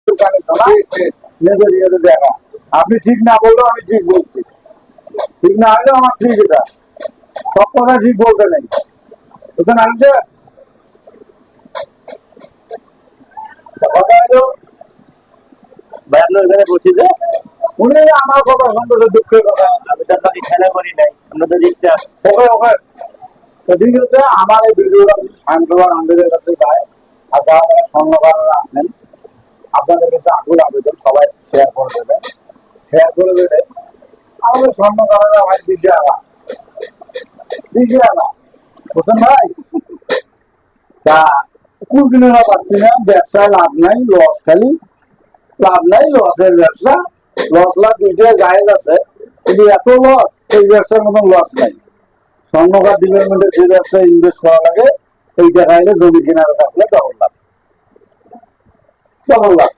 মৃত্যুর কানে শোনা, নিজের ইয়েতে দেখা। আপনি ঠিক না বললেও আমি ঠিক বলছি, ঠিক না হলেও আমার ঠিক। এটা সব কথা ঠিক বলতে নেই, বুঝতে না কথা হলো ভাই আপনার ওখানে বসি যে উনি আমার কথা শুনতেছে, দুঃখের কথা। আমি তো আপনাকে খেলা করি নাই, আমরা তো জিতটা ওকে ওকে, তো ঠিক আছে। আমার এই ভিডিওটা আইনসভার আন্ডারের কাছে যায়, আর যারা যারা স্বর্ণকাররা আছেন আপনাদের কাছে আকুল আবেদন, সবাই শেয়ার করে দেবেন, শেয়ার করে দেবেন। আমাদের স্বর্ণকাররা ভাই দিশে আনা, দিশে আনা, বুঝছেন ভাই? তা কুল কিনেরা পাচ্ছি না, ব্যবসায় লাভ নাই, লস খালি, লাভ নাই, লসের ব্যবসা। লস লাভ দুইটাই জায়েজ আছে, কিন্তু এত লস, এই ব্যবসার মতন লস নাই। স্বর্ণকার ডিপার্টমেন্টে যে ব্যবসায় ইনভেস্ট করা লাগে, এই টাকা এলে জমি কেনার থাকলে ডবল লাভ, ডবল লাভ।